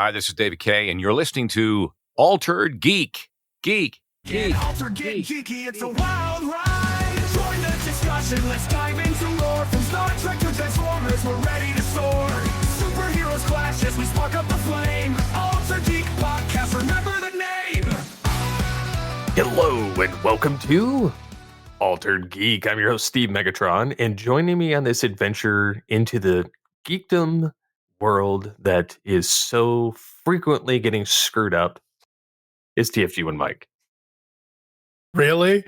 Hi, this is David K, and you're listening to Altered Geek. Geek. Get altered, get geeky, it's a wild ride. Join the discussion, let's dive into lore. From Star Trek to Transformers, we're ready to soar. Superheroes clash as we spark up the flame. Altered Geek Podcast, remember the name. Hello and welcome to Altered Geek. I'm your host, Steve Megatron, and joining me on this adventure into the Geekdom world that is so frequently getting screwed up is TFG1 Mike. Really?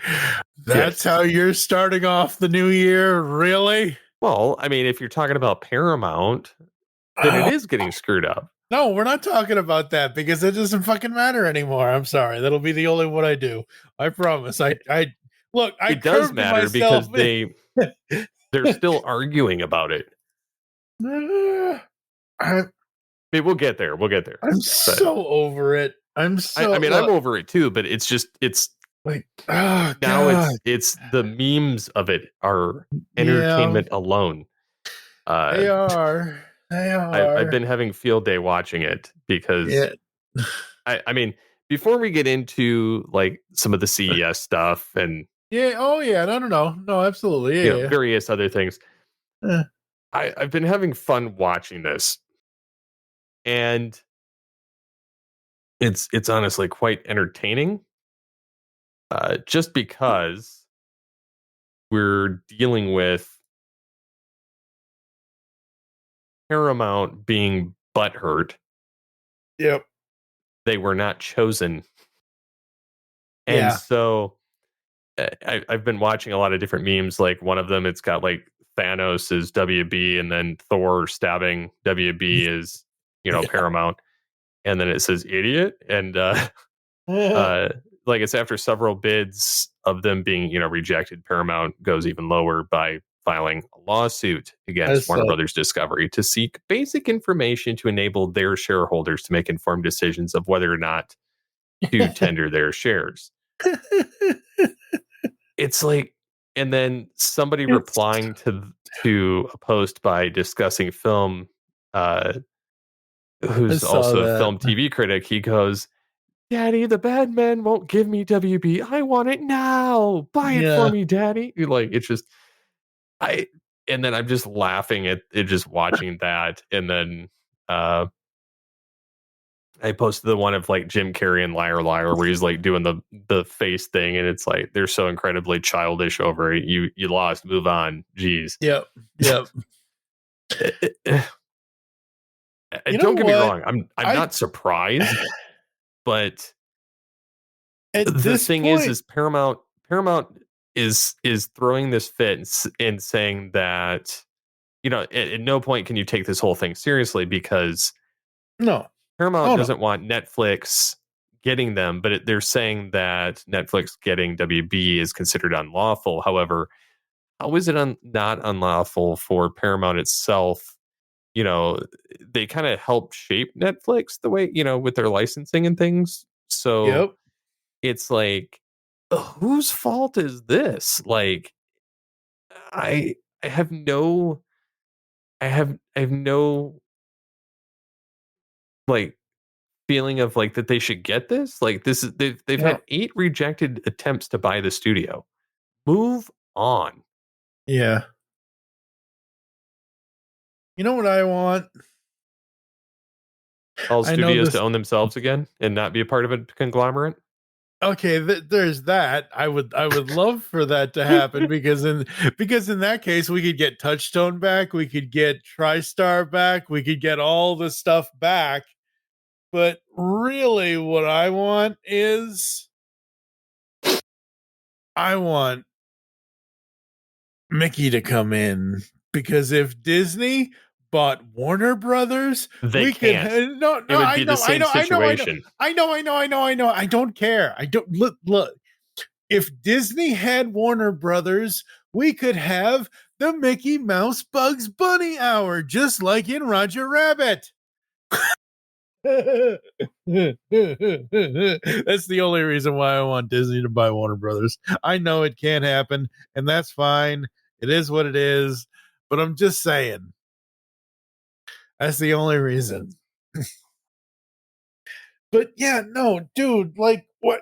That's how you're starting off the new year? Really? Well, I mean, if you're talking about Paramount, then it is getting screwed up. No, we're not talking about that because it doesn't fucking matter anymore. I'm sorry. That'll be the only one I do. I promise. I look, I it does matter because they're still arguing about it. I mean, we'll get there. I'm so over it. I'm over it too, but it's like, oh, now God. it's the memes of it are entertainment alone. They are. I've been having field day watching it because I mean, before we get into like some of the CES stuff and no, absolutely, various other things, I've been having fun watching this, and it's honestly quite entertaining. Just because we're dealing with Paramount being butthurt. Yep. They were not chosen. And so I've been watching a lot of different memes. Like one of them, it's got like Thanos is WB and then Thor stabbing WB is, Paramount. And then it says idiot. And like it's after several bids of them being, rejected, Paramount goes even lower by filing a lawsuit against Warner Brothers Discovery to seek basic information to enable their shareholders to make informed decisions of whether or not to tender their shares. It's like, and then somebody replying to a post by Discussing Film, who's also a film TV critic, he goes, "Daddy, the bad men won't give me WB. I want it now. Buy it for me, Daddy." Like, it's just, and then I'm just laughing at it, just watching that. And then I posted the one of like Jim Carrey and Liar Liar where he's like doing the face thing. And it's like, they're so incredibly childish over it. You lost, move on. Jeez. Yep. Don't get me wrong. I'm not surprised. But the thing is Paramount is throwing this fit and saying that, at no point can you take this whole thing seriously because Paramount doesn't want Netflix getting them, but they're saying that Netflix getting WB is considered unlawful. However, how is it not unlawful for Paramount itself? They kind of help shape Netflix the way, with their licensing and things. So it's like, whose fault is this? Like, I have no like feeling of like that they should get this. Like this is they've had 8 rejected attempts to buy the studio. Move on. Yeah. You know what I want? All studios to own themselves again and not be a part of a conglomerate. Okay, there's that. I would love for that to happen because in that case we could get Touchstone back, we could get TriStar back, we could get all the stuff back. But really, what I want is I want Mickey to come in because if Disney bought Warner Brothers, we can't. It would be the same situation. I know. I don't care. I don't look. If Disney had Warner Brothers, we could have the Mickey Mouse Bugs Bunny hour, just like in Roger Rabbit. That's the only reason why I want Disney to buy Warner Brothers. I know it can't happen, and that's fine. It is what it is. But I'm just saying. That's the only reason. But yeah, no, dude, like what?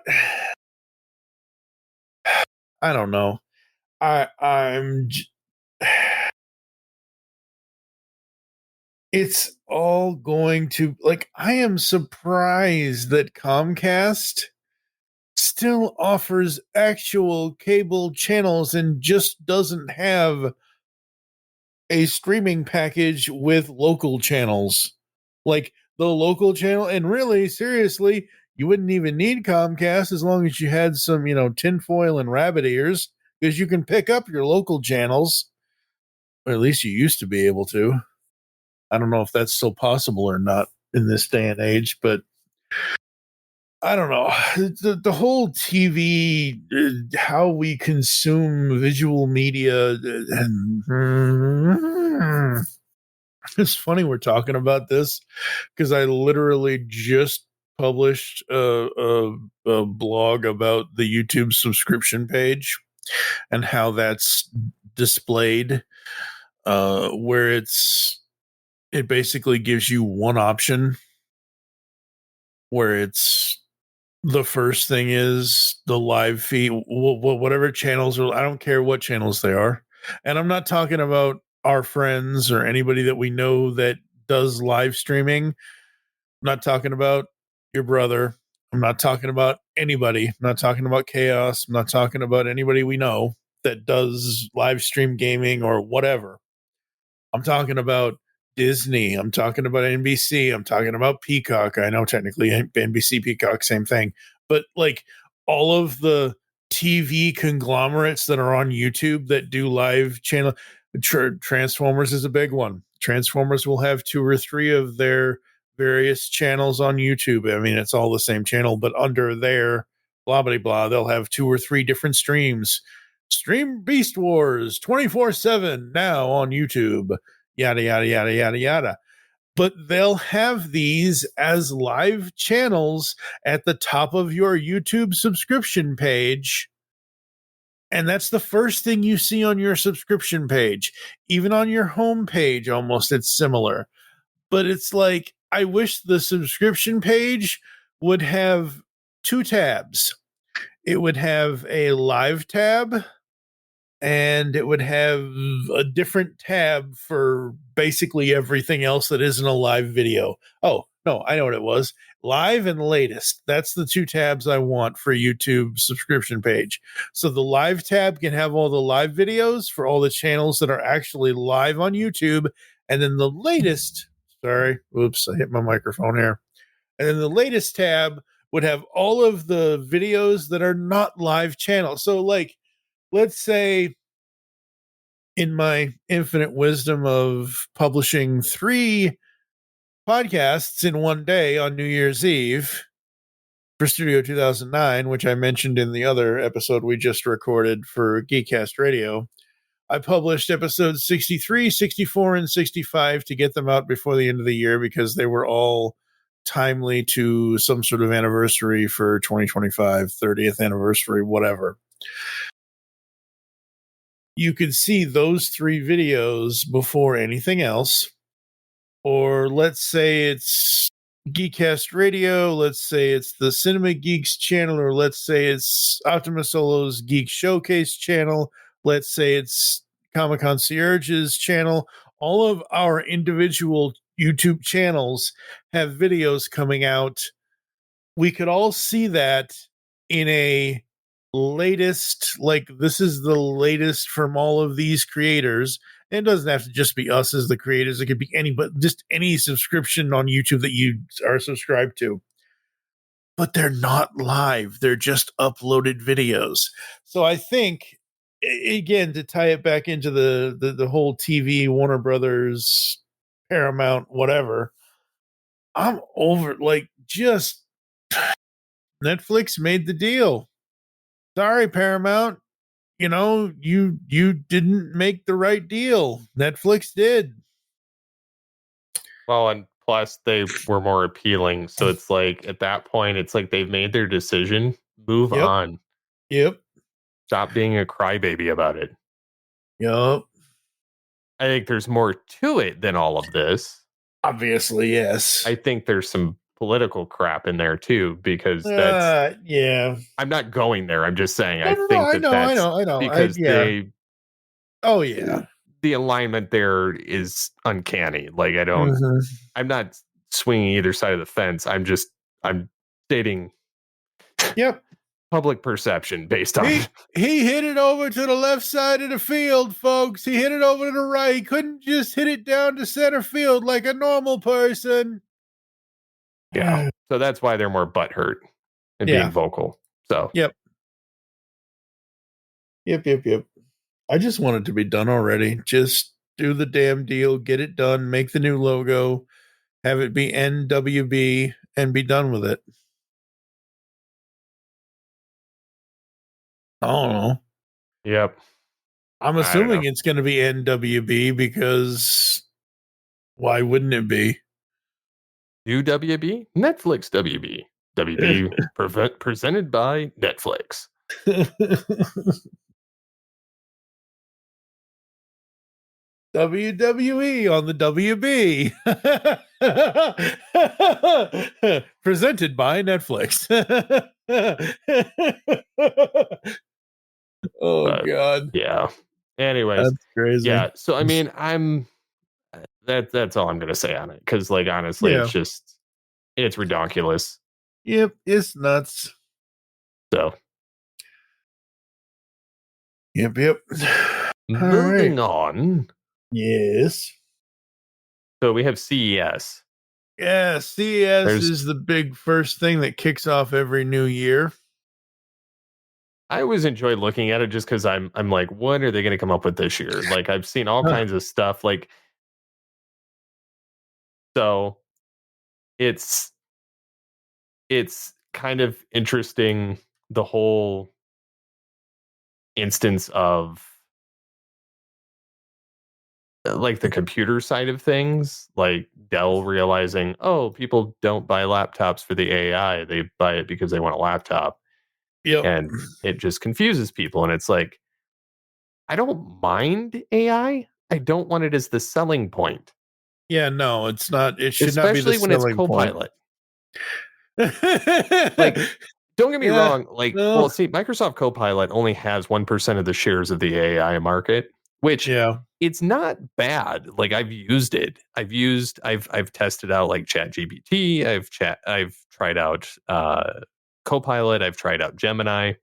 I don't know. It's all going to, like, I am surprised that Comcast still offers actual cable channels and just doesn't have a streaming package with local channels. Like the local channel, and really, seriously, you wouldn't even need Comcast as long as you had some, tinfoil and rabbit ears, because you can pick up your local channels, or at least you used to be able to. I don't know if that's still possible or not in this day and age, but I don't know. The whole TV, how we consume visual media, and it's funny we're talking about this because I literally just published a blog about the YouTube subscription page and how that's displayed, where it basically gives you one option, where it's the first thing is the live feed, whatever channels are. I don't care what channels they are, and I'm not talking about our friends or anybody that we know that does live streaming. I'm not talking about your brother. I'm not talking about anybody. I'm not talking about Chaos. I'm not talking about anybody we know that does live stream gaming or whatever. I'm talking about Disney. I'm talking about NBC. I'm talking about Peacock. I know technically NBC, Peacock, same thing. But like all of the TV conglomerates that are on YouTube that do live channel, Transformers is a big one. Transformers will have 2 or 3 of their various channels on YouTube. I mean, it's all the same channel, but under their blah, blah, blah, they'll have 2 or 3 different streams. Stream Beast Wars 24/7 now on YouTube, yada, yada, yada, yada, yada. But they'll have these as live channels at the top of your YouTube subscription page. And that's the first thing you see on your subscription page. Even on your home page, almost, it's similar. But it's like, I wish the subscription page would have 2 tabs. It would have a live tab, and it would have a different tab for basically everything else that isn't a live video. Oh, no, I know what it was. Live and latest. That's the 2 tabs I want for YouTube subscription page. So the live tab can have all the live videos for all the channels that are actually live on YouTube. And then the latest, sorry, oops, I hit my microphone here. And then the latest tab would have all of the videos that are not live channels. So like, let's say, in my infinite wisdom of publishing 3 podcasts in one day on New Year's Eve for Studio 2009, which I mentioned in the other episode we just recorded for Geekcast Radio, I published episodes 63, 64, and 65 to get them out before the end of the year because they were all timely to some sort of anniversary for 2025, 30th anniversary, whatever. You could see those 3 videos before anything else. Or let's say it's Geekcast Radio, let's say it's the Cinema Geeks channel, or let's say it's Optimus Solo's Geek Showcase channel, let's say it's Comic Concierge's channel. All of our individual YouTube channels have videos coming out. We could all see that in a latest, like, this is the latest from all of these creators. And it doesn't have to just be us as the creators. It could be just any subscription on YouTube that you are subscribed to. But they're not live. They're just uploaded videos. So I think, again, to tie it back into the whole TV, Warner Brothers, Paramount, whatever, I'm over, like, just Netflix made the deal. Sorry, Paramount. You didn't make the right deal. Netflix did. Well, and plus they were more appealing. So it's like, at that point, it's like they've made their decision. Move on. Yep. Stop being a crybaby about it. Yep. I think there's more to it than all of this. Obviously, yes. I think there's some political crap in there too, because that's I'm not going there. I'm just saying I know because they the alignment there is uncanny. Like I'm not swinging either side of the fence. I'm stating public perception based on he hit it over to the left side of the field, folks. He hit it over to the right. He couldn't just hit it down to center field like a normal person. Yeah. So that's why they're more butthurt and being vocal. So Yep. I just want it to be done already. Just do the damn deal, get it done, make the new logo, have it be NWB, and be done with it. I don't know. Yep. I'm assuming it's going to be NWB because why wouldn't it be? New WB? Netflix WB. WB presented by Netflix. WWE on the WB. Presented by Netflix. God. Yeah. Anyways. That's crazy. Yeah. So I mean, that's all I'm gonna say on it. Cause like honestly, it's ridiculous. Yep, it's nuts. So Yep. Moving on. Yes. So we have CES. Yeah, CES is the big first thing that kicks off every new year. I always enjoy looking at it just because I'm like, what are they going to come up with this year? Like I've seen all kinds of stuff. Like, so it's kind of interesting, the whole instance of like the computer side of things, like Dell realizing, oh, people don't buy laptops for the AI, they buy it because they want a laptop. Yep. And it just confuses people. And it's like, I don't mind AI. I don't want it as the selling point. Yeah, no, it's not. It should especially not be the when it's Copilot. Like, don't get me wrong. Like, well, see, Microsoft Copilot only has 1% of the shares of the AI market, which it's not bad. Like, I've used it. I've tested out like ChatGPT. I've tried out Copilot. I've tried out Gemini.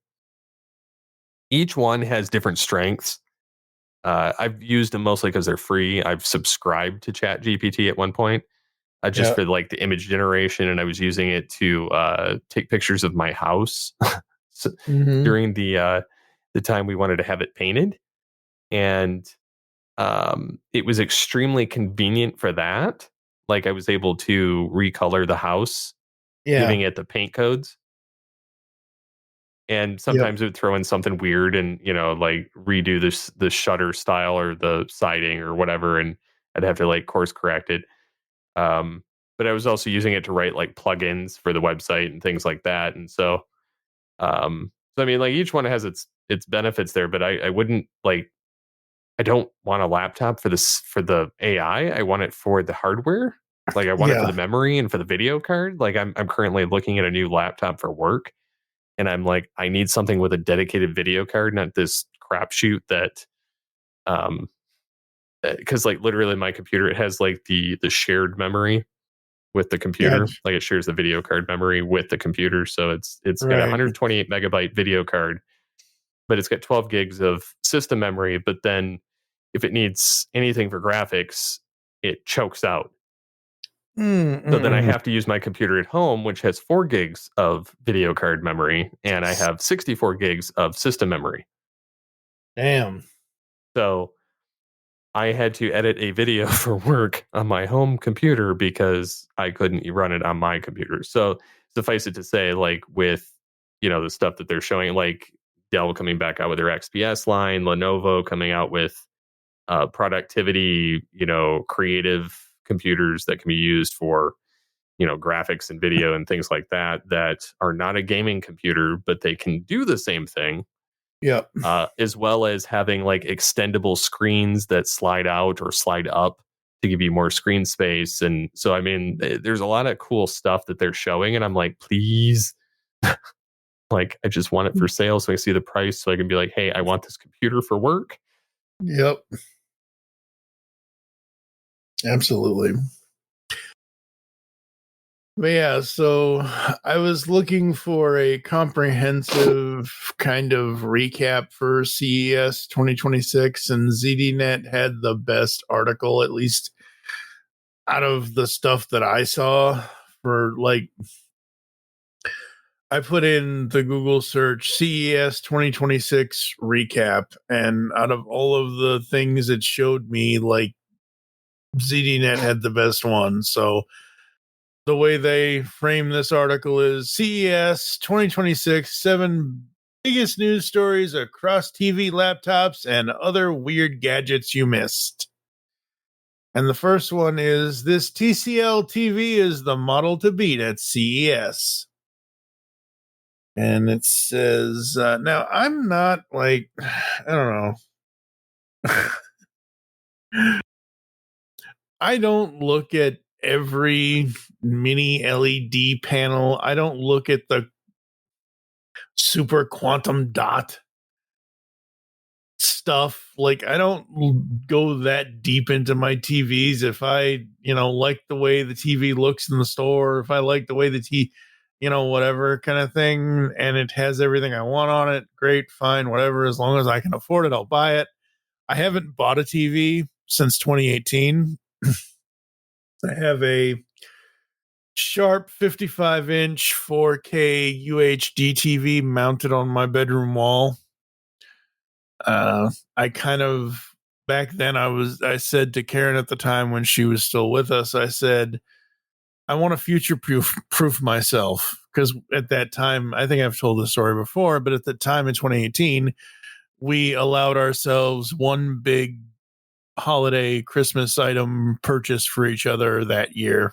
Each one has different strengths. I've used them mostly because they're free. I've subscribed to ChatGPT at one point, just for like the image generation, and I was using it to take pictures of my house during the time we wanted to have it painted, and it was extremely convenient for that. Like I was able to recolor the house, giving it the paint codes. And sometimes it would throw in something weird and, like redo the shutter style or the siding or whatever. And I'd have to like course correct it. But I was also using it to write like plugins for the website and things like that. And so I mean, like each one has its benefits there, but I wouldn't like, I don't want a laptop for the AI. I want it for the hardware. Like I want it for the memory and for the video card. Like I'm currently looking at a new laptop for work. And I'm like, I need something with a dedicated video card, not this crapshoot that, because like literally my computer, it has like the shared memory with the computer. Like it shares the video card memory with the computer. So it's got a 128 megabyte video card, but it's got 12 gigs of system memory. But then if it needs anything for graphics, it chokes out. So then I have to use my computer at home, which has 4 gigs of video card memory, and I have 64 gigs of system memory. Damn. So I had to edit a video for work on my home computer because I couldn't run it on my computer. So suffice it to say, like with, the stuff that they're showing, like Dell coming back out with their XPS line, Lenovo coming out with productivity, creative computers that can be used for graphics and video and things like that are not a gaming computer, but they can do the same thing, as well as having like extendable screens that slide out or slide up to give you more screen space. And so, I mean, there's a lot of cool stuff that they're showing, and I'm like, please, like, I just want it for sale so I see the price so I can be like, hey, I want this computer for work. Yep. Absolutely. But yeah, so I was looking for a comprehensive kind of recap for CES 2026, and ZDNet had the best article, at least out of the stuff that I saw. For like, I put in the Google search CES 2026 recap, and out of all of the things it showed me, like, ZDNet had the best one. So the way they frame this article is CES 2026, 7 biggest news stories across TV, laptops, and other weird gadgets you missed. And the first one is this TCL TV is the model to beat at CES. And it says, now I'm not like, I don't know. I don't look at every mini LED panel. I don't look at the super quantum dot stuff. Like, I don't go that deep into my TVs. If I, like the way the TV looks in the store, if I like the way the whatever kind of thing, and it has everything I want on it, great, fine, whatever. As long as I can afford it, I'll buy it. I haven't bought a TV since 2018. I have a Sharp 55-inch 4K UHD TV mounted on my bedroom wall. I kind of, back then I said to Karen at the time when she was still with us, I said, I want to future proof myself. Because at that time, I think I've told this story before, but at the time in 2018, we allowed ourselves one big holiday Christmas item purchase for each other that year.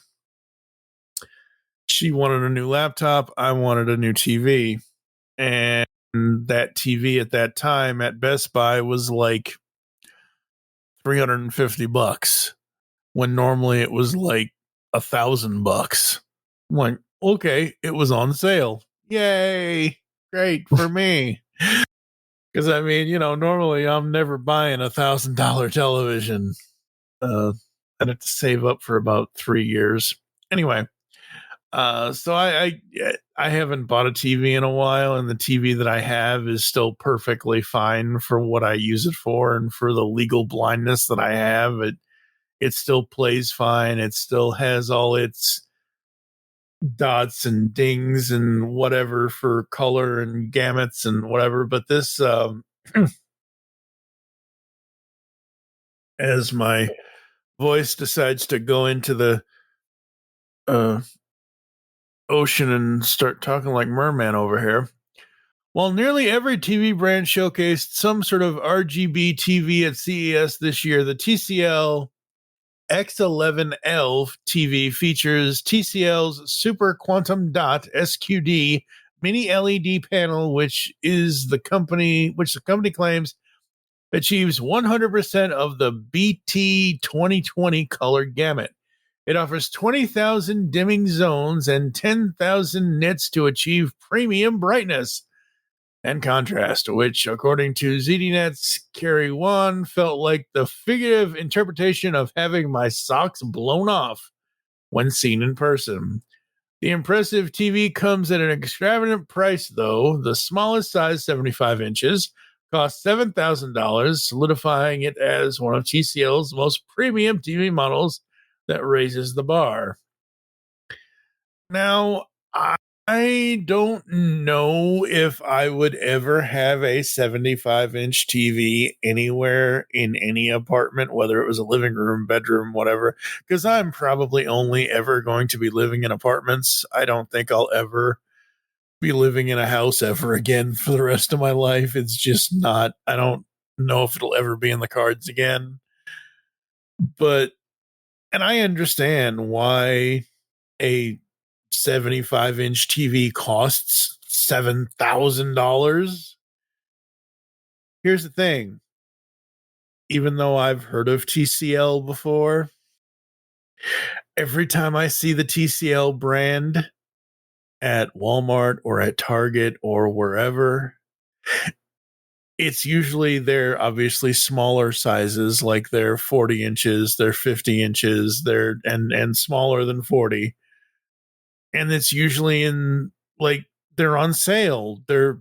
She wanted a new laptop. I wanted a new TV. And that TV at that time at Best Buy was like $350 when normally it was like $1,000. I'm like, okay, it was on sale. Yay. Great for me. Because I mean, normally I'm never buying $1,000 television. I'd have to save up for about 3 years. Anyway, so I haven't bought a TV in a while, and the TV that I have is still perfectly fine for what I use it for, and for the legal blindness that I have, it still plays fine. It still has all its dots and dings and whatever for color and gamuts and whatever. But this, as my voice decides to go into the ocean and start talking like merman over here. While nearly every TV brand showcased some sort of RGB TV at CES this year, the TCL X11L TV features TCL's Super Quantum Dot SQD mini LED panel, which the company claims achieves 100% of the BT 2020 color gamut. It offers 20,000 dimming zones and 10,000 nits to achieve premium brightness and contrast, which, according to ZDNet's Carrie Wan, felt like the figurative interpretation of having my socks blown off when seen in person. The impressive TV comes at an extravagant price, though. The smallest size, 75 inches, costs $7,000, solidifying it as one of TCL's most premium TV models that raises the bar. Now, I don't know if I would ever have a 75-inch TV anywhere in any apartment, whether it was a living room, bedroom, whatever, because I'm probably only ever going to be living in apartments. I don't think I'll ever be living in a house ever again for the rest of my life. It's just not, I don't know if it'll ever be in the cards again. And I understand why a 75-inch TV costs $7,000. Here's the thing. Even though I've heard of TCL before, every time I see the TCL brand at Walmart or at Target or wherever, it's usually they're obviously smaller sizes, like they're 40 inches, they're 50 inches, they're and smaller than 40. And it's usually in like they're on sale. They're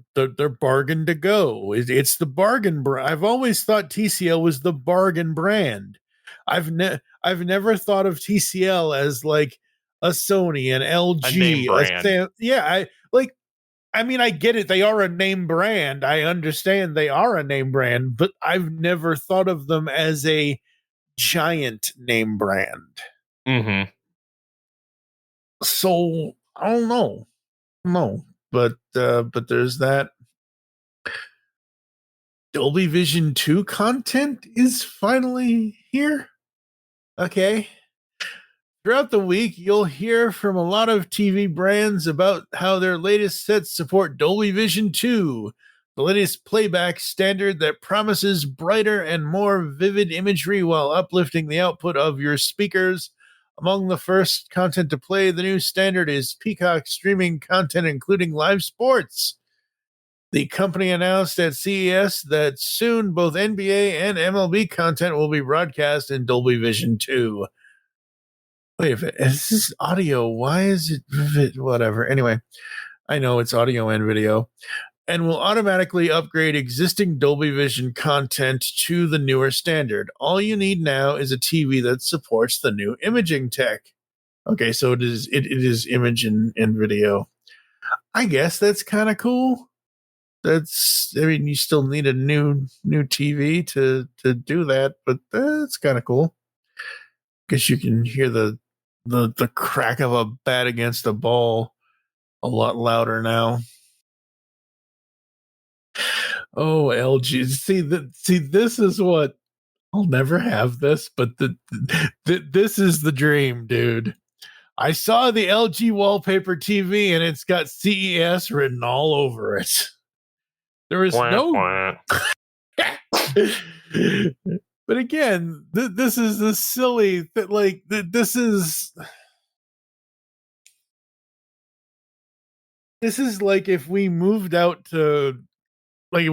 bargain to go. It's the bargain brand. I've always thought TCL was the bargain brand. I've never thought of TCL as like a Sony, an LG, a name brand. I mean, I get it. They are a name brand. I understand they are a name brand, but I've never thought of them as a giant name brand. Mm-hmm. So I don't know. No, but there's that. Dolby Vision 2 content is finally here. Okay. Throughout the week, you'll hear from a lot of TV brands about how their latest sets support Dolby Vision 2, the latest playback standard that promises brighter and more vivid imagery while uplifting the output of your speakers. Among the first content to play the new standard is Peacock streaming content, including live sports. The company announced at CES that soon both NBA and MLB content will be broadcast in Dolby Vision 2. Wait, if this is audio, why is it whatever? Anyway, I know it's audio and video, and will automatically upgrade existing Dolby Vision content to the newer standard. All you need now is a TV that supports the new imaging tech. Okay, so it is image and video. I guess that's kind of cool. I mean, you still need a new TV to do that, but that's kind of cool. Guess you can hear the crack of a bat against a ball a lot louder now. Oh, LG. See, this is what I'll never have this, but this is the dream, dude. I saw the LG wallpaper TV and it's got CES written all over it. There is no. But again, this is the silly that like this is like if we moved out to like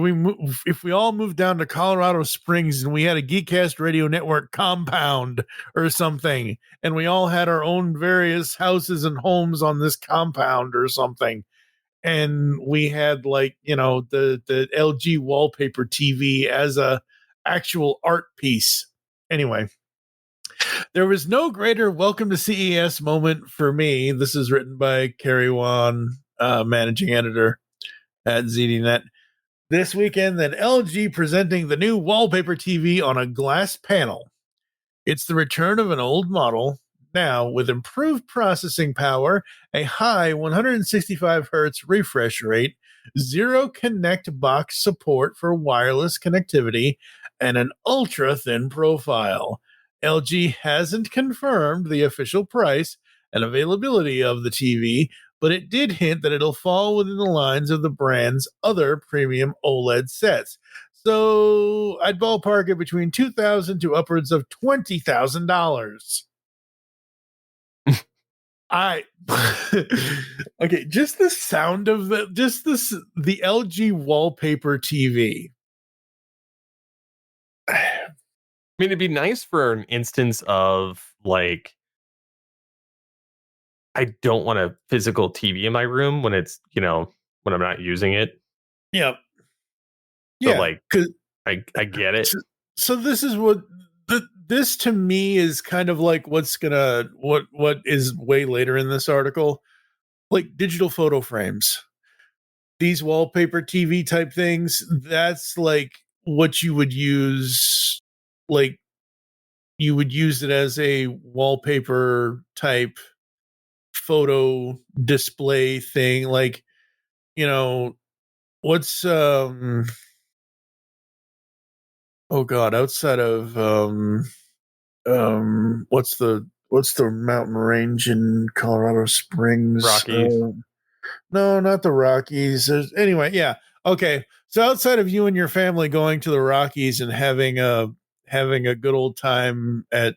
if we all moved down to Colorado Springs and we had a Geekcast Radio Network compound or something, and we all had our own various houses and homes on this compound or something, and we had like the LG wallpaper TV as a actual art piece. Anyway, there was no greater welcome to CES moment for me. This is written by Carrie Wan, managing editor at ZDNet. This weekend than LG presenting the new wallpaper TV on a glass panel. It's the return of an old model, now with improved processing power, a high 165 hertz refresh rate, zero connect box support for wireless connectivity, and an ultra-thin profile. LG hasn't confirmed the official price and availability of the TV, but it did hint that it'll fall within the lines of the brand's other premium OLED sets. So I'd ballpark it between $2,000 to upwards of $20,000. Okay, just the sound of the LG wallpaper TV. I mean, it'd be nice for an instance of like, I don't want a physical TV in my room when it's, when I'm not using it. Yeah. So like, I get it. So this is what this to me is kind of like what is way later in this article, like digital photo frames. These wallpaper TV type things, that's like what you would use, like you would use it as a wallpaper type photo display thing, like what's oh god, outside of what's the mountain range in Colorado Springs? Rockies. No, not the Rockies. Anyway, yeah. Okay. So outside of you and your family going to the Rockies and having a good old time at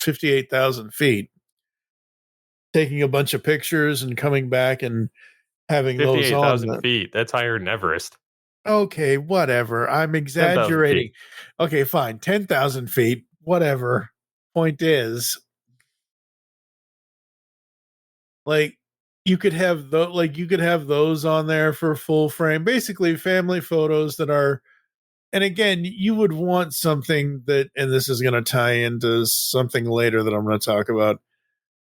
58,000 feet, taking a bunch of pictures and coming back and having those on. 58,000 feet. That's higher than Everest. Okay, whatever. I'm 10,000 exaggerating. feet. Okay, fine. 10,000 feet, whatever. Point is, like, you could have those on there for full frame, basically family photos that are. And again, you would want something that, and this is going to tie into something later that I'm going to talk about.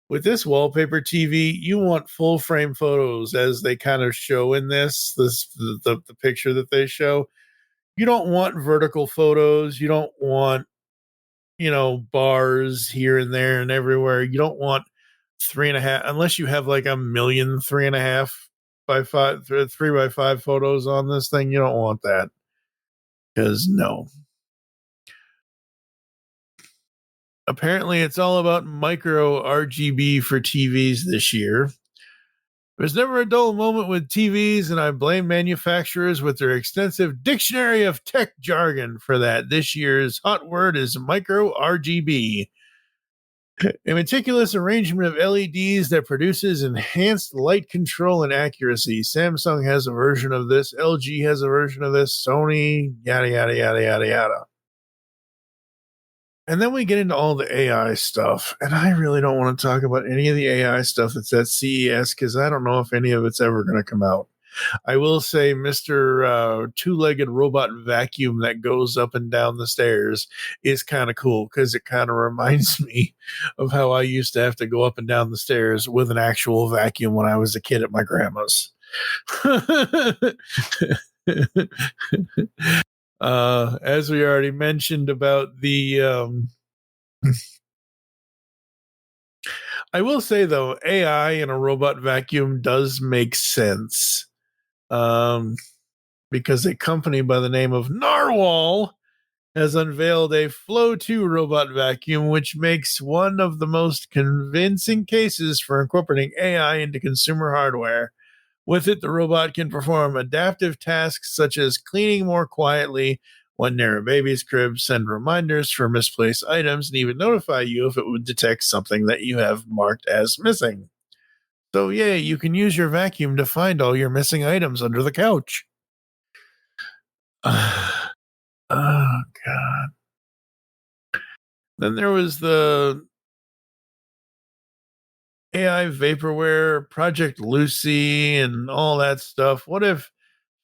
With this wallpaper TV, you want full frame photos as they kind of show in the picture that they show. You don't want vertical photos. You don't want, bars here and there and everywhere. You don't want 3.5, unless you have like 1,000,000 3.5 by 5, 3x5 photos on this thing. You don't want that. Because no. Apparently, it's all about micro RGB for TVs this year. There's never a dull moment with TVs, and I blame manufacturers with their extensive dictionary of tech jargon for that. This year's hot word is micro RGB. A meticulous arrangement of LEDs that produces enhanced light control and accuracy. Samsung has a version of this. LG has a version of this. Sony, yada, yada, yada, yada, yada. And then we get into all the AI stuff. And I really don't want to talk about any of the AI stuff that's at CES because I don't know if any of it's ever going to come out. I will say Mr. Two-legged robot vacuum that goes up and down the stairs is kind of cool because it kind of reminds me of how I used to have to go up and down the stairs with an actual vacuum when I was a kid at my grandma's. As we already mentioned about the I will say though, AI in a robot vacuum does make sense. Because a company by the name of Narwhal has unveiled a Flow 2 robot vacuum, which makes one of the most convincing cases for incorporating AI into consumer hardware. With it, the robot can perform adaptive tasks such as cleaning more quietly when near a baby's crib, send reminders for misplaced items, and even notify you if it would detect something that you have marked as missing. So, yeah, you can use your vacuum to find all your missing items under the couch. Oh, God. Then there was the AI vaporware, Project Lucy, and all that stuff. What if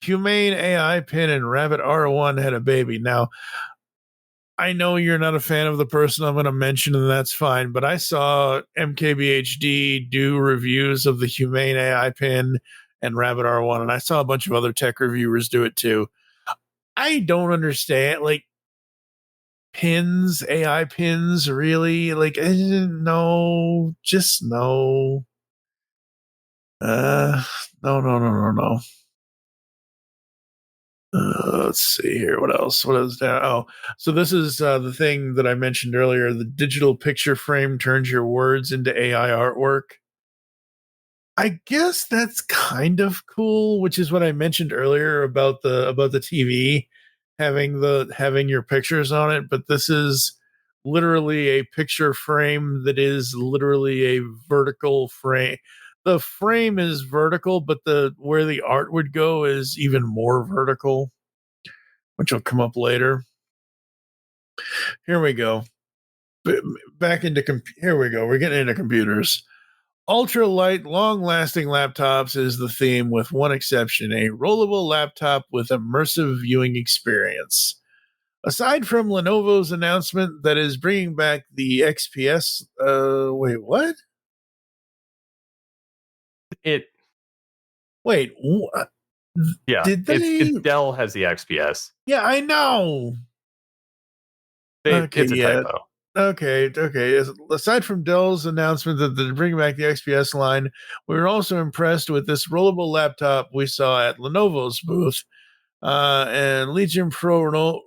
Humane AI Pin and Rabbit R1 had a baby? Now, I know you're not a fan of the person I'm going to mention, and that's fine, but I saw MKBHD do reviews of the Humane AI Pin and Rabbit R1, and I saw a bunch of other tech reviewers do it too. I don't understand, like, pins, AI pins, really? Like, no, just no. No. Let's see here. What else? What is that? Oh, so this is the thing that I mentioned earlier. The digital picture frame turns your words into AI artwork. I guess that's kind of cool, which is what I mentioned earlier about the TV having your pictures on it. But this is literally a picture frame that is literally a vertical frame. The frame is vertical, but where the art would go is even more vertical, which will come up later. Here we go. Back into here we go. We're getting into computers. Ultra light, long-lasting laptops is the theme, with one exception: a rollable laptop with immersive viewing experience. Aside from Lenovo's announcement that is bringing back the XPS, wait, what? Wait, what? Yeah, did they? It's Dell has the XPS. Yeah, I know. It's a typo. Okay. Aside from Dell's announcement that they're bringing back the XPS line, we were also impressed with this rollable laptop we saw at Lenovo's booth. And Legion Pro,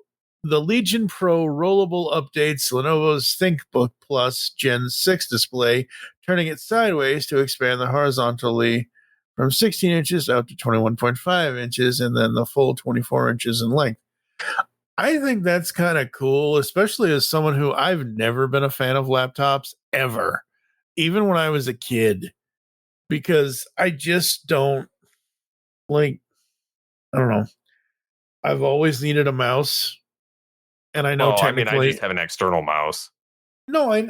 the Legion Pro rollable updates Lenovo's ThinkBook Plus Gen 6 display, turning it sideways to expand the horizontally from 16 inches out to 21.5 inches, and then the full 24 inches in length. I think that's kind of cool, especially as someone who I've never been a fan of laptops ever, even when I was a kid, because I just don't like, I don't know. I've always needed a mouse. And I know I mean, I technically, just have an external mouse. no, I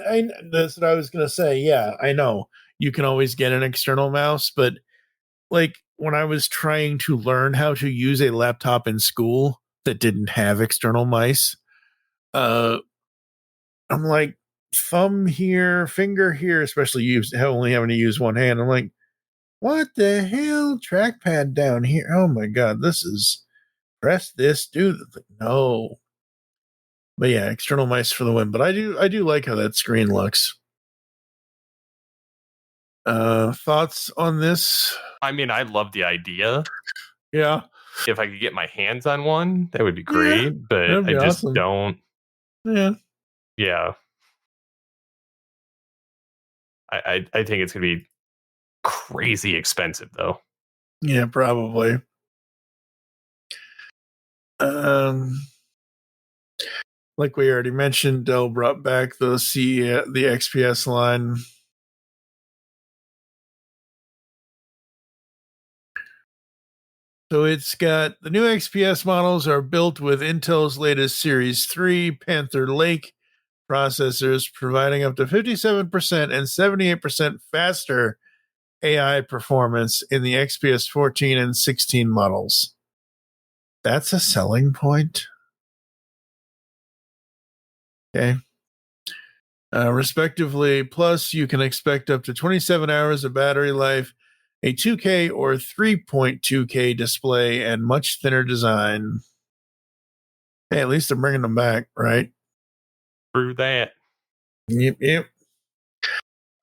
that's what I was going to say. Yeah, I know you can always get an external mouse, but like when I was trying to learn how to use a laptop in school that didn't have external mice, uh, I'm like thumb here, finger here, especially only having to use one hand. I'm like, what the hell? Trackpad down here. Oh my god, this is press this, do the thing. No. But yeah, external mice for the win. But I do like how that screen looks. Thoughts on this? I mean, I love the idea. Yeah. If I could get my hands on one, that would be great. But I just awesome. don't. Yeah. Yeah. I think it's gonna be crazy expensive though. Yeah, probably. Like we already mentioned, Dell brought back the XPS line. So it's got the new XPS models are built with Intel's latest Series 3 Panther Lake processors, providing up to 57% and 78% faster AI performance in the XPS 14 and 16 models. That's a selling point. Okay. Respectively, plus you can expect up to 27 hours of battery life, a 2K or 3.2K display, and much thinner design. Hey, at least they're bringing them back, right? Through that. Yep.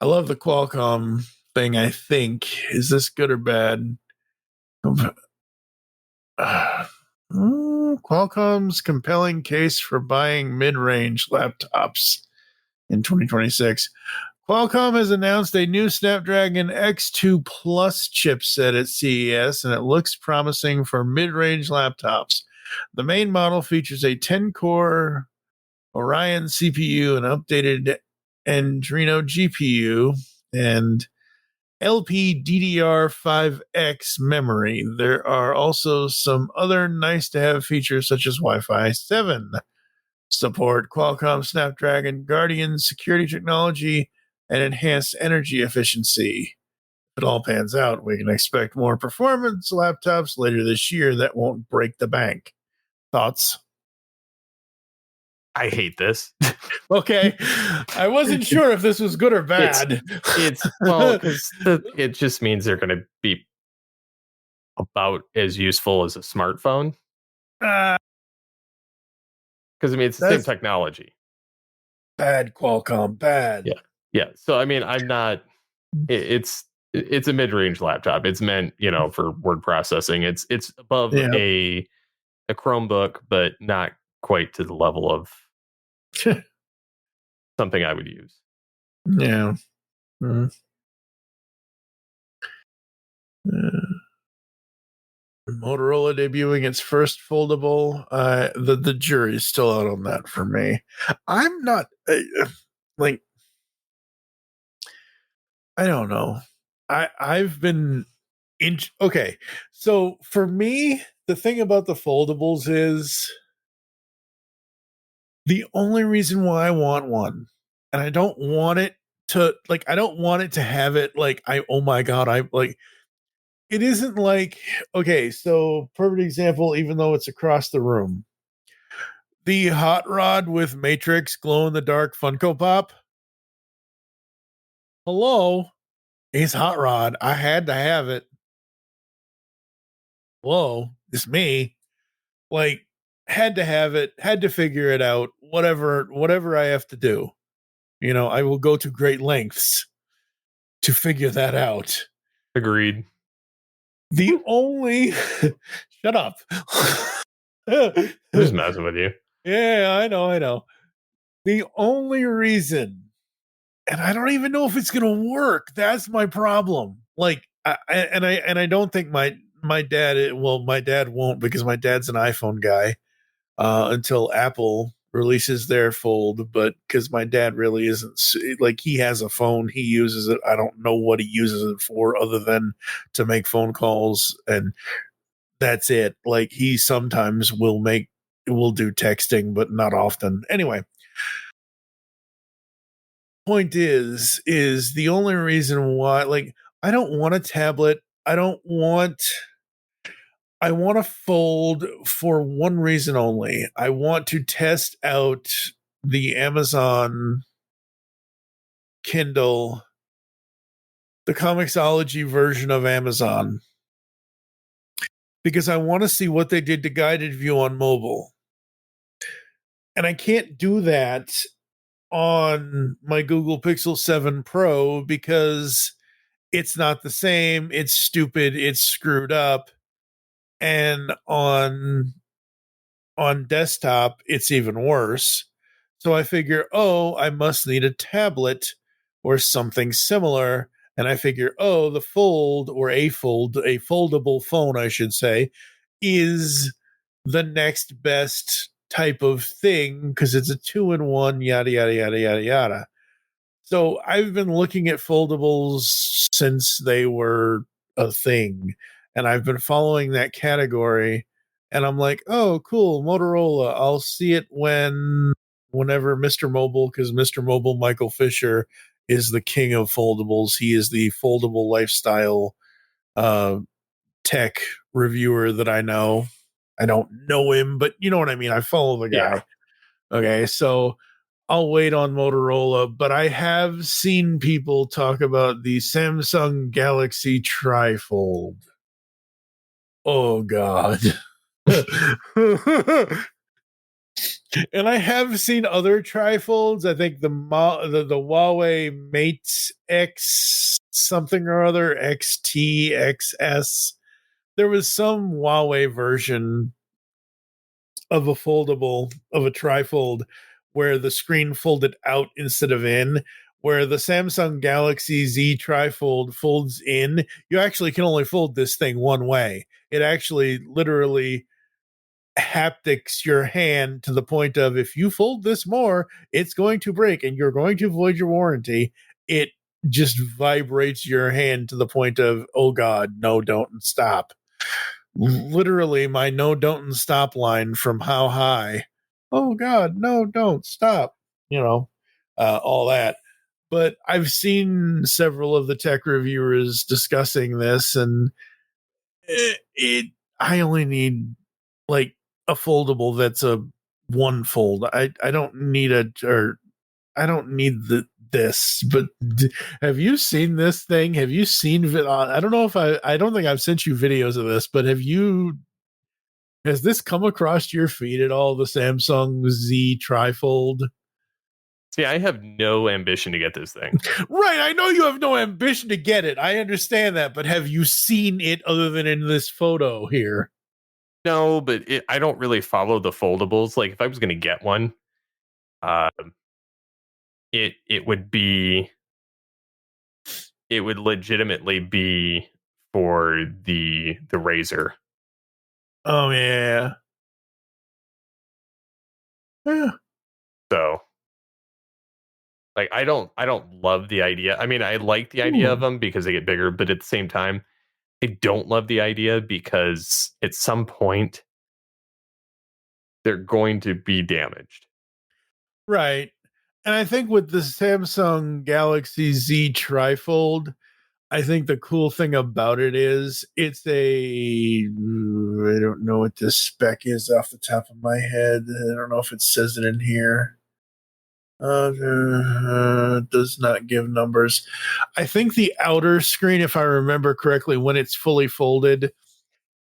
I love the Qualcomm thing, I think. Is this good or bad? Qualcomm's compelling case for buying mid-range laptops in 2026. Qualcomm has announced a new Snapdragon X2 Plus chipset at CES, and it looks promising for mid-range laptops. The main model features a 10-core Orion CPU, an updated Adreno GPU, and LPDDR5X memory. There are also some other nice-to-have features such as Wi-Fi 7 support, Qualcomm Snapdragon Guardian security technology, and enhanced energy efficiency. If it all pans out, we can expect more performance laptops later this year that won't break the bank. Thoughts? I hate this. Okay. I wasn't sure if this was good or bad. It's well, because it just means they're going to be about as useful as a smartphone. Because I mean, it's the same technology. Bad, Qualcomm, bad. Yeah. So I mean, I'm not. It's a mid-range laptop. It's meant, for word processing. It's above a Chromebook, but not quite to the level of something I would use. Yeah. Mm-hmm. Motorola debuting its first foldable. The jury's still out on that for me. I'm not like, I don't know. I've been okay. So for me, the thing about the foldables is the only reason why I want one, and I don't want it to I don't want it to have it oh my god, I like. It isn't like, okay, so perfect example, even though it's across the room. The Hot Rod with Matrix glow in the dark Funko Pop. Hello? It's Hot Rod. I had to have it. Hello? It's me. Had to have it, had to figure it out. Whatever I have to do. I will go to great lengths to figure that out. Agreed. The only shut up. I'm just messing with you. Yeah, I know. The only reason, and I don't even know if it's gonna work. That's my problem. I don't think my dad. Well, my dad won't, because my dad's an iPhone guy. until Apple releases their Fold. But because my dad really isn't, like, he has a phone, he uses it. I don't know what he uses it for other than to make phone calls, and that's it. Like, he sometimes will do texting, but not often. Anyway, point is the only reason why, like, I don't want a tablet. I want a Fold for one reason only. I want to test out the Amazon Kindle, the Comixology version of Amazon, because I want to see what they did to guided view on mobile. And I can't do that on my Google Pixel 7 Pro because it's not the same. It's stupid. It's screwed up. And on desktop, it's even worse. So I figure, I must need a tablet or something similar. And I figure, the Fold, or a foldable phone, I should say, is the next best type of thing because it's a 2-in-1, yada, yada, yada, yada, yada. So I've been looking at foldables since they were a thing, and I've been following that category, and I'm like, oh, cool, Motorola. I'll see it whenever Mr. Mobile, because Mr. Mobile, Michael Fisher, is the king of foldables. He is the foldable lifestyle tech reviewer that I know. I don't know him, but you know what I mean. I follow the guy. Yeah. Okay, so I'll wait on Motorola, but I have seen people talk about the Samsung Galaxy Trifold. Oh God. And I have seen other trifolds. I think the Huawei Mate X something or other, XT, XS. There was some Huawei version of a trifold where the screen folded out instead of in, where the Samsung Galaxy Z Trifold folds in. You actually can only fold this thing one way. It actually literally haptics your hand to the point of, if you fold this more, it's going to break and you're going to void your warranty. It just vibrates your hand to the point of, oh God, no, don't, and stop. Literally my no, don't, and stop line from how high. Oh God, no, don't stop. All that. But I've seen several of the tech reviewers discussing this, and I only need like a foldable that's a one fold. I don't need I don't need this. But have you seen this thing? Have you seen I don't know if I don't think I've sent you videos of this, but has this come across your feed at all, the Samsung Z Trifold? See, I have no ambition to get this thing. Right, I know you have no ambition to get it. I understand that, but have you seen it other than in this photo here? No, but I don't really follow the foldables. Like, if I was going to get one, it would legitimately be for the Razer. Oh yeah. Yeah. So, like, I don't love the idea. I mean, I like the idea of them because they get bigger, but at the same time, I don't love the idea because at some point they're going to be damaged. Right. And I think with the Samsung Galaxy Z Trifold, I think the cool thing about it is I don't know what this spec is off the top of my head. I don't know if it says it in here. Does not give numbers. I think the outer screen, if I remember correctly, when it's fully folded,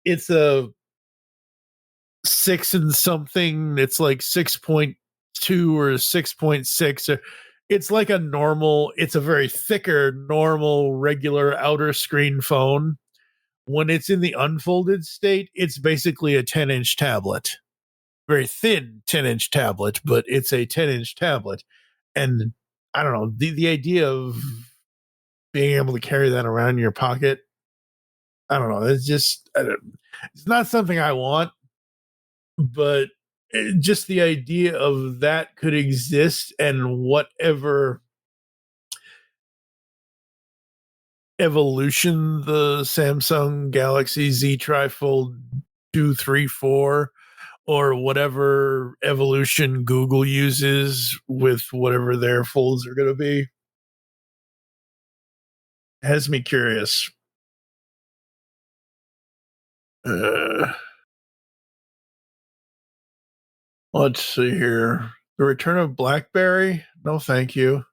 it's a 6 and something. It's like 6.2 or 6.6. It's like it's a very thicker, normal, regular outer screen phone. When it's in the unfolded state, it's basically a 10-inch tablet. Very thin 10-inch tablet, but it's a 10-inch tablet. And I don't know, the idea of being able to carry that around in your pocket, I don't know. It's not something I want, but just the idea of that could exist, and whatever evolution the Samsung Galaxy Z Trifold 2, 3, 4, or whatever evolution Google uses with whatever their folds are going to be, has me curious. Let's see here. The return of BlackBerry? No, thank you.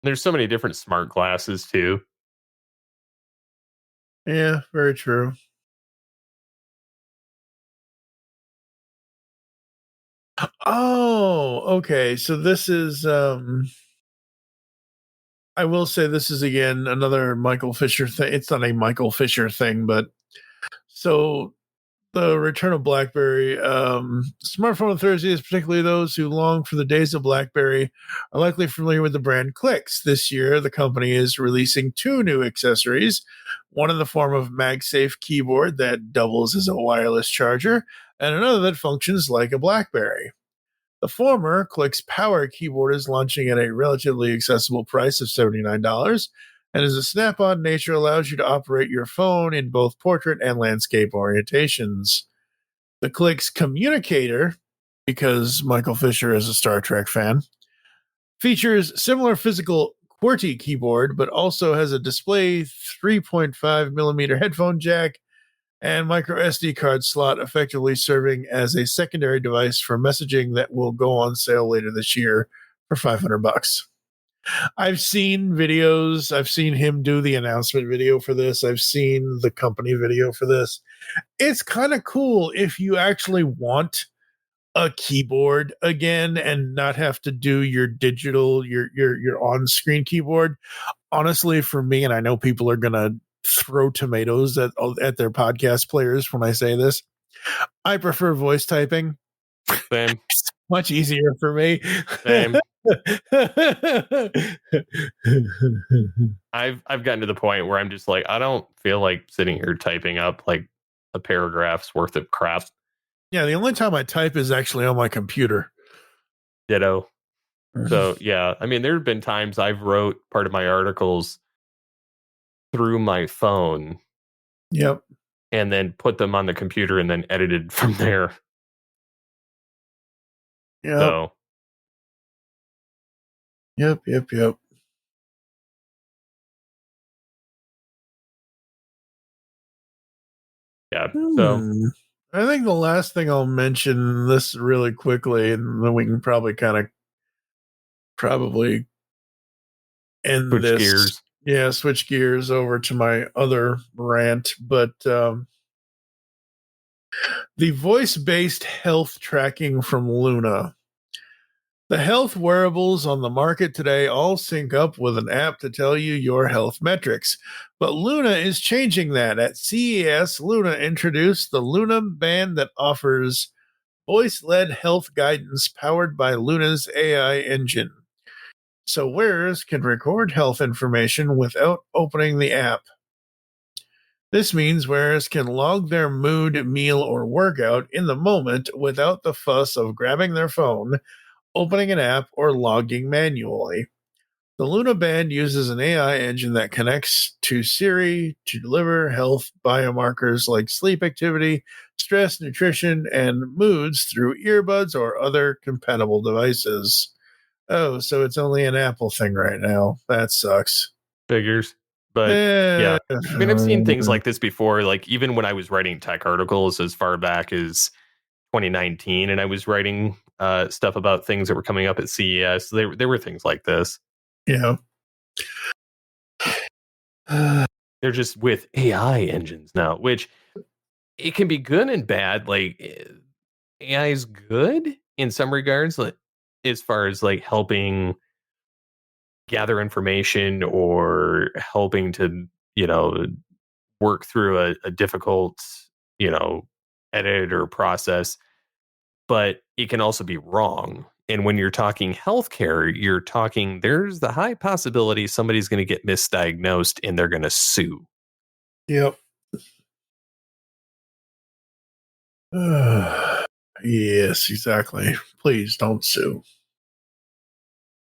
There's so many different smart glasses too. Yeah, very true. Oh, okay. So this is I will say this is again another Michael Fisher thing. It's not a Michael Fisher thing, but so the return of BlackBerry. Smartphone enthusiasts, particularly those who long for the days of BlackBerry, are likely familiar with the brand Clicks. This year, the company is releasing 2 new accessories, one in the form of MagSafe keyboard that doubles as a wireless charger, and another that functions like a BlackBerry. The former, Click's Power keyboard, is launching at a relatively accessible price of $79, and as a snap-on nature allows you to operate your phone in both portrait and landscape orientations. The Click's Communicator, because Michael Fisher is a Star Trek fan, features similar physical QWERTY keyboard, but also has a display 3.5 millimeter headphone jack and micro SD card slot, effectively serving as a secondary device for messaging that will go on sale later this year for $500. I've seen videos. I've seen him do the announcement video for this. I've seen the company video for this. It's kind of cool if you actually want a keyboard again and not have to do your digital, your on-screen keyboard. Honestly, for me, and I know people are going to throw tomatoes at their podcast players when I say this, I prefer voice typing. Same. It's much easier for me. Same. I've gotten to the point where I'm just like, I don't feel like sitting here typing up like a paragraph's worth of crap. Yeah, the only time I type is actually on my computer. Ditto. So yeah, I mean, there have been times I've wrote part of my articles through my phone. Yep. And then put them on the computer and then edited from there. Yep. So. Yep. Yeah. So I think the last thing I'll mention this really quickly, and then we can probably end switch this. Gears. Yeah, switch gears over to my other rant. But the voice-based health tracking from Luna. The health wearables on the market today all sync up with an app to tell you your health metrics. But Luna is changing that. At CES, Luna introduced the Luna Band that offers voice-led health guidance powered by Luna's AI engine. So wearers can record health information without opening the app. This means wearers can log their mood, meal, or workout in the moment without the fuss of grabbing their phone, opening an app, or logging manually. The Luna Band uses an AI engine that connects to Siri to deliver health biomarkers like sleep activity, stress, nutrition, and moods through earbuds or other compatible devices. Oh, so it's only an Apple thing right now. That sucks. Figures. But yeah, I mean, I've seen things like this before, like even when I was writing tech articles as far back as 2019, and I was writing stuff about things that were coming up at CES. There were things like this. Yeah. They're just with AI engines now, which it can be good and bad. Like AI is good in some regards, like, as far as like helping gather information or helping to, work through a difficult, edit or process. But it can also be wrong. And when you're talking healthcare, there's the high possibility somebody's going to get misdiagnosed and they're going to sue. Yep. Yes, exactly. Please don't sue.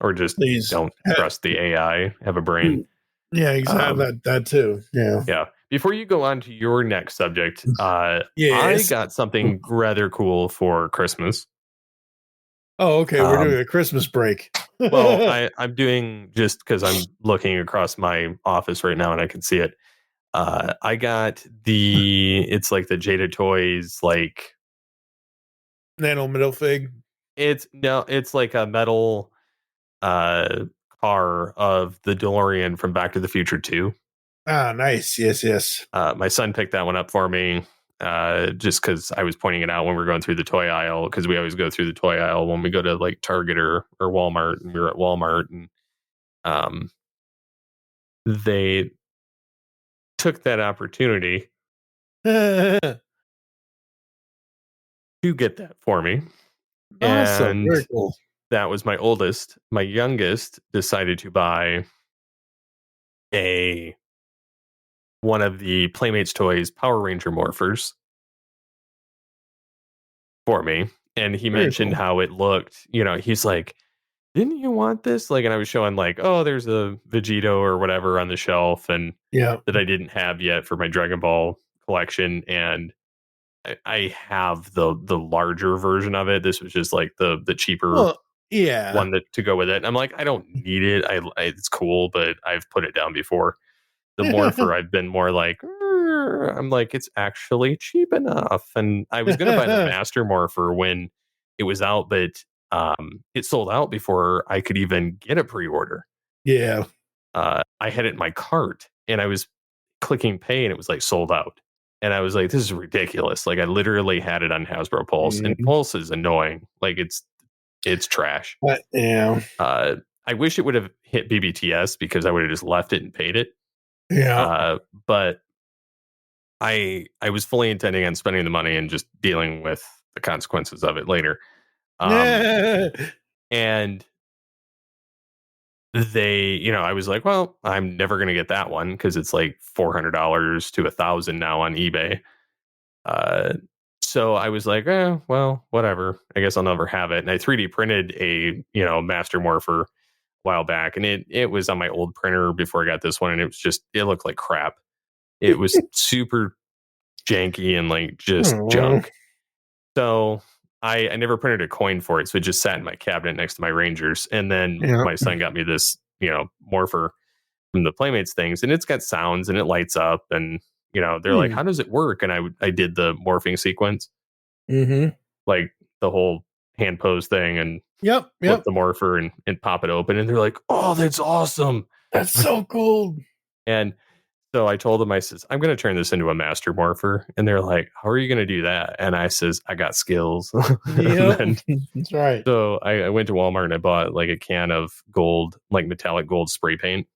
Or just don't trust the AI, have a brain. Yeah, exactly. That too. Yeah. Yeah. Before you go on to your next subject, Yes. I got something rather cool for Christmas. Oh, okay. We're doing a Christmas break. Well, I'm doing, just because I'm looking across my office right now and I can see it. I got it's like the Jada Toys, like Nano middle fig. it's like a metal car of the DeLorean from Back to the Future 2. Ah, nice. Yes. My son picked that one up for me, just because I was pointing it out when we were going through the toy aisle, because we always go through the toy aisle when we go to like Target or Walmart, and we were at Walmart, and they took that opportunity to get that for me. Awesome. And Very cool. that was my oldest. My youngest decided to buy one of the Playmates Toys Power Ranger morphers for me. And he mentioned how it looked. He's like, didn't you want this? Like, and I was showing like, oh, there's a Vegito or whatever on the shelf, and that I didn't have yet for my Dragon Ball collection. And I have the larger version of it. This was just like the cheaper one to go with it. And I'm like, I don't need it. It's cool, but I've put it down before. The Morpher, I've been more like, I'm like, it's actually cheap enough. And I was going to buy the Master Morpher when it was out, but it sold out before I could even get a pre-order. Yeah. I had it in my cart, and I was clicking pay, and it was like sold out. And I was like, this is ridiculous. Like, I literally had it on Hasbro Pulse, and Pulse is annoying. Like, it's trash. Yeah. I wish it would have hit BBTS, because I would have just left it and paid it. Yeah. But I was fully intending on spending the money and just dealing with the consequences of it later. And I was like, well, I'm never going to get that one, because it's like $400 to $1,000 now on eBay. So I was like, well, whatever. I guess I'll never have it. And I 3D printed a, Master Morpher a while back, and it was on my old printer before I got this one, and it looked like crap. It was super janky and like just junk. So I never printed a coin for it, so it just sat in my cabinet next to my Rangers. And then my son got me this, Morpher from the Playmates things, and it's got sounds and it lights up, and they're like, how does it work? And I did the morphing sequence, like the whole hand pose thing, and flip the Morpher and pop it open, and they're like, oh, that's awesome, that's so cool. And so I told them, I says, I'm going to turn this into a Master Morpher. And they're like, how are you going to do that? And I says, I got skills. That's right. So I went to Walmart and I bought like a can of gold, like metallic gold spray paint.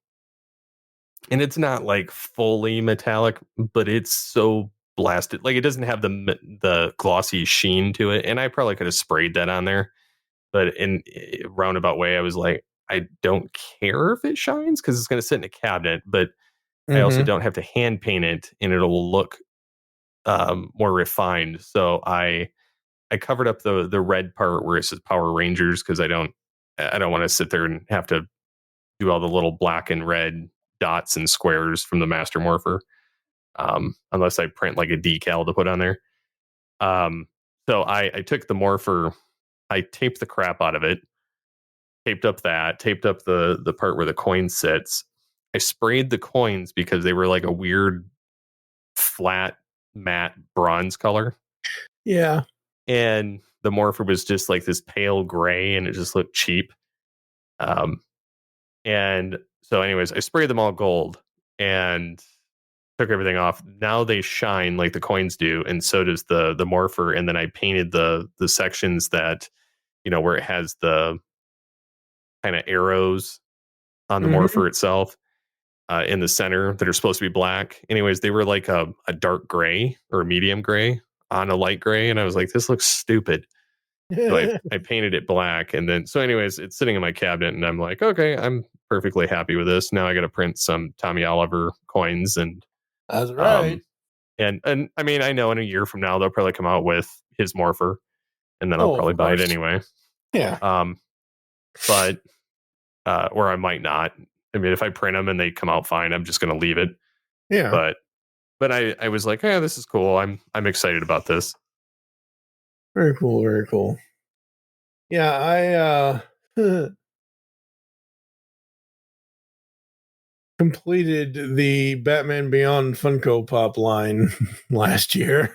And it's not like fully metallic, but it's so blasted. Like, it doesn't have the glossy sheen to it. And I probably could have sprayed that on there. But in a roundabout way, I was like, I don't care if it shines, because it's going to sit in a cabinet. But I also don't have to hand paint it, and it'll look more refined. So I covered up the red part where it says Power Rangers, because I don't want to sit there and have to do all the little black and red dots and squares from the Master Morpher, unless I print like a decal to put on there. So I took the Morpher, I taped the crap out of it, taped up the part where the coin sits. I sprayed the coins because they were like a weird flat matte bronze color. Yeah. And the Morpher was just like this pale gray, and it just looked cheap. And so anyways, I sprayed them all gold and took everything off. Now they shine like the coins do, and so does the Morpher. And then I painted the sections that, where it has the kind of arrows on the Morpher itself. In the center that are supposed to be black. Anyways, they were like a dark gray or a medium gray on a light gray. And I was like, this looks stupid. So I painted it black. And then, so anyways, it's sitting in my cabinet, and I'm like, okay, I'm perfectly happy with this. Now I got to print some Tommy Oliver coins. And that's right. And I mean, I know in a year from now, they'll probably come out with his Morpher. and then I'll probably buy it anyway. Yeah. But or I might not. I mean, if I print them and they come out fine, I'm just going to leave it. Yeah. But I was like, yeah, this is cool. I'm excited about this. Very cool. Very cool. Yeah, I completed the Batman Beyond Funko Pop line last year.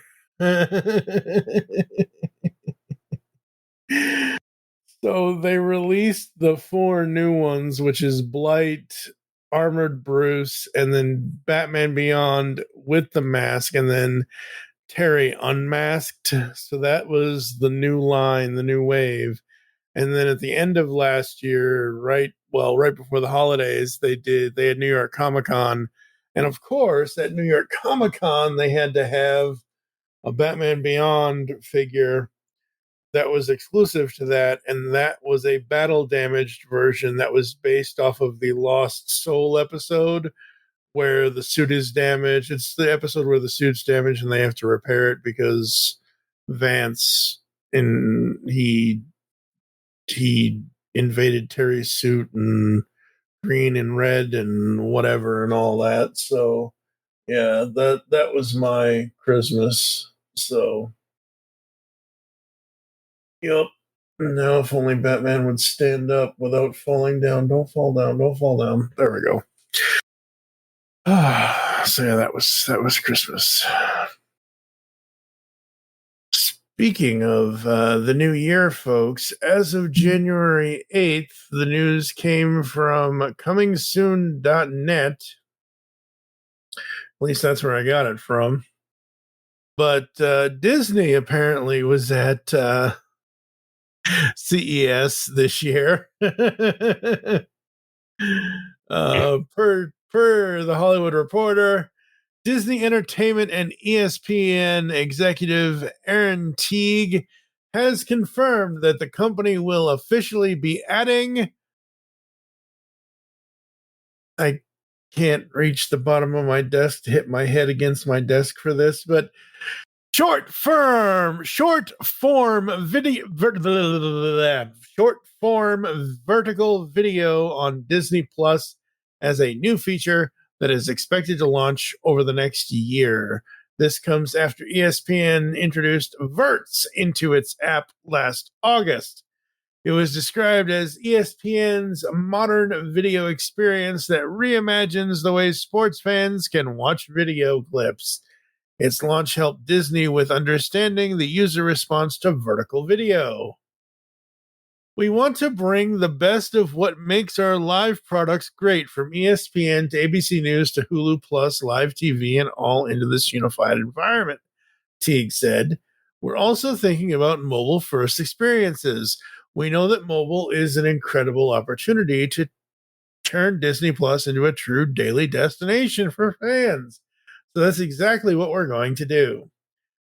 So they released the 4 new ones, which is Blight, Armored Bruce, and then Batman Beyond with the mask, and then Terry unmasked. So that was the new line, the new wave. And then at the end of last year, right before the holidays, they had New York Comic Con. And of course, at New York Comic Con, they had to have a Batman Beyond figure that was exclusive to that. And that was a battle damaged version that was based off of the Lost Soul episode where the suit is damaged. It's the episode where the suit's damaged and they have to repair it because Vance he invaded Terry's suit and green and red and whatever and all that. So yeah, that was my Christmas. So yep. Now if only Batman would stand up without falling down. Don't fall down. Don't fall down. There we go. So yeah, that was Christmas. Speaking of the new year, folks, as of January 8th, the news came from comingsoon.net. At least that's where I got it from. But Disney apparently was at CES this year. Per the Hollywood Reporter, Disney Entertainment and ESPN executive Aaron Teague has confirmed that the company will officially be adding. I can't reach the bottom of my desk to hit my head against my desk for this, but short form vertical video on Disney Plus as a new feature that is expected to launch over the next year. This comes after ESPN introduced Verts into its app last August. It was described as ESPN's modern video experience that reimagines the way sports fans can watch video clips. Its launch helped Disney with understanding the user response to vertical video. We want to bring the best of what makes our live products great, from ESPN to ABC News to Hulu Plus, live TV, and all into this unified environment, Teague said. We're also thinking about mobile-first experiences. We know that mobile is an incredible opportunity to turn Disney Plus into a true daily destination for fans. So that's exactly what we're going to do.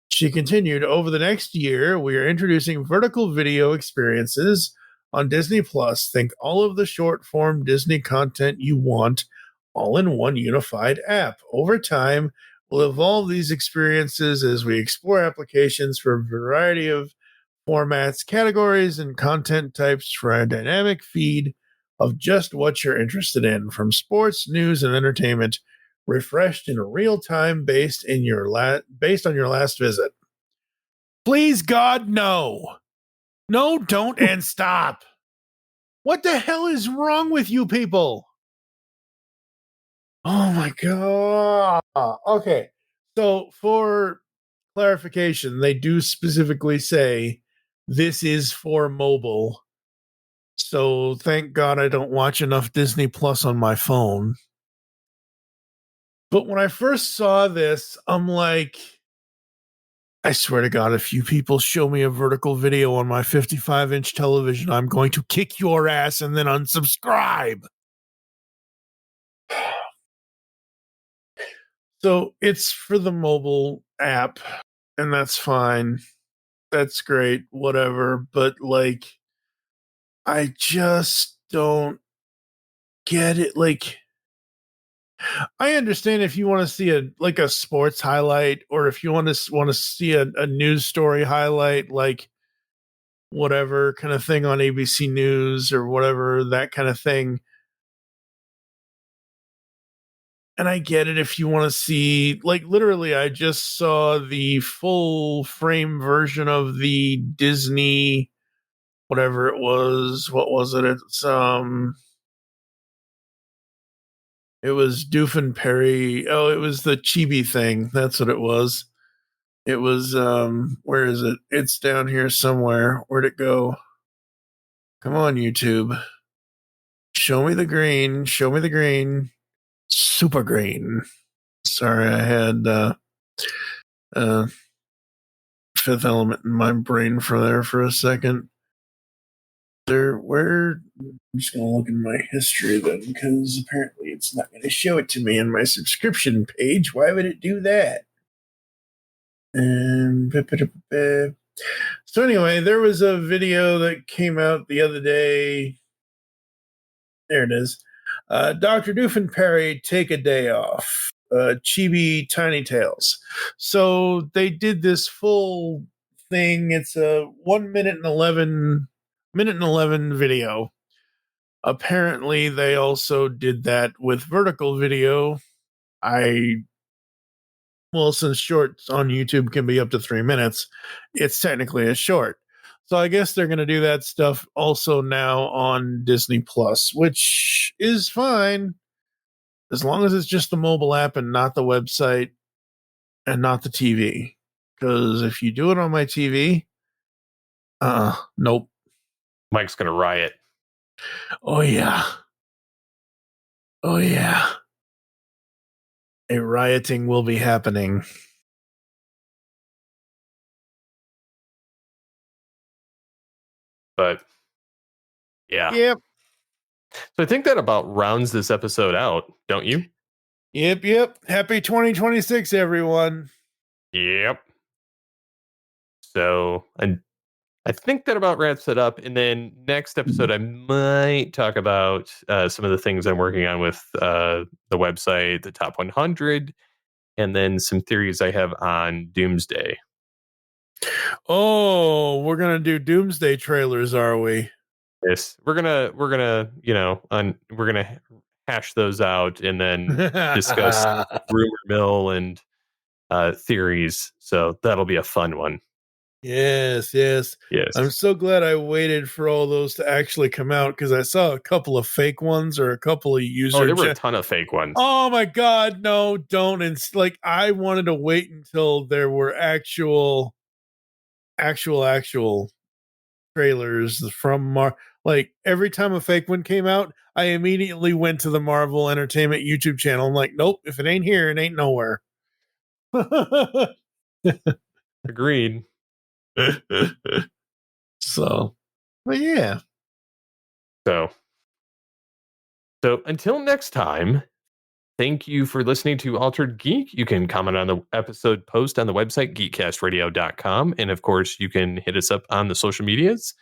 She continued, over the next year, we are introducing vertical video experiences on Disney Plus. Think all of the short form Disney content you want, all in one unified app. Over time, we'll evolve these experiences as we explore applications for a variety of formats, categories, and content types for a dynamic feed of just what you're interested in, from sports, news, and entertainment, refreshed in real time based on your last visit. Please, God, no. No, don't, and stop. What the hell is wrong with you people? Oh my God. Okay. So for clarification, they do specifically say this is for mobile. So thank God I don't watch enough Disney Plus on my phone. But when I first saw this, I'm like, I swear to God, if you people show me a vertical video on my 55-inch television, I'm going to kick your ass and then unsubscribe. So it's for the mobile app, and that's fine. That's great, whatever. But, like, I just don't get it. Like, I understand if you want to see a sports highlight, or if you want to see a news story highlight, like, whatever kind of thing on ABC News or whatever, that kind of thing. And I get it if you want to see, like, literally, I just saw the full frame version of the Disney, whatever it was. What was it? It was Doof and Perry. Oh, it was the Chibi thing. That's what it was. It was, where is it? It's down here somewhere. Where'd it go? Come on, YouTube. Show me the green. Show me the green. Super green. Sorry, I had Fifth Element in my brain for a second. I'm just gonna look in my history then, because apparently it's not gonna show it to me in my subscription page. Why would it do that? So anyway, there was a video that came out the other day. There it is. Dr. Doofenperry take a day off. Chibi Tiny Tales. So they did this full thing. It's a 1 minute and 11 video. Apparently, they also did that with vertical video. Since shorts on YouTube can be up to 3 minutes, it's technically a short. So I guess they're going to do that stuff also now on Disney Plus, which is fine as long as it's just the mobile app and not the website and not the TV. Because if you do it on my TV, nope. Mike's going to riot. Oh, yeah. Oh, yeah. A rioting will be happening. But, yeah. Yep. So I think that about rounds this episode out, don't you? Yep. Happy 2026, everyone. Yep. So I think that about wraps it up. And then next episode, I might talk about some of the things I'm working on with the website, the top 100, and then some theories I have on Doomsday. Oh, we're gonna do Doomsday trailers, are we? Yes, we're gonna we're gonna hash those out and then discuss rumor mill and theories. So that'll be a fun one. Yes. I'm so glad I waited for all those to actually come out, because I saw a couple of fake ones or a couple of users. Oh, there were a ton of fake ones. Oh my God, no, don't. And like, I wanted to wait until there were actual trailers from like every time a fake one came out, I immediately went to the Marvel Entertainment YouTube channel. I'm like, nope, if it ain't here, it ain't nowhere. Agreed. So, but yeah. So until next time, thank you for listening to Altered Geek. You can comment on the episode post on the website, geekcastradio.com. And of course, you can hit us up on the social medias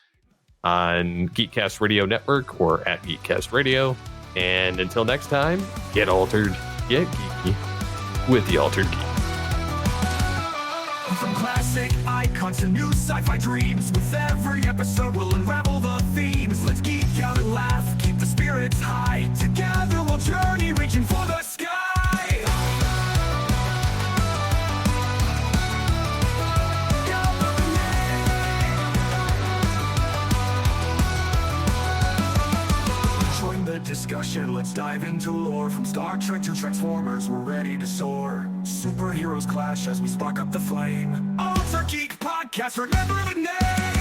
on Geekcast Radio Network or at Geekcast Radio. And until next time, get altered, get geeky with the Altered Geek. From classic icons to new sci-fi dreams, with every episode we'll unravel the themes. Let's geek out and laugh, keep the spirits high. Together we'll journey, reaching for the sky. Join the discussion, let's dive into lore. From Star Trek to Transformers, we're ready to soar. Superheroes clash as we spark up the flame. Altered Geek Podcast, remember the name.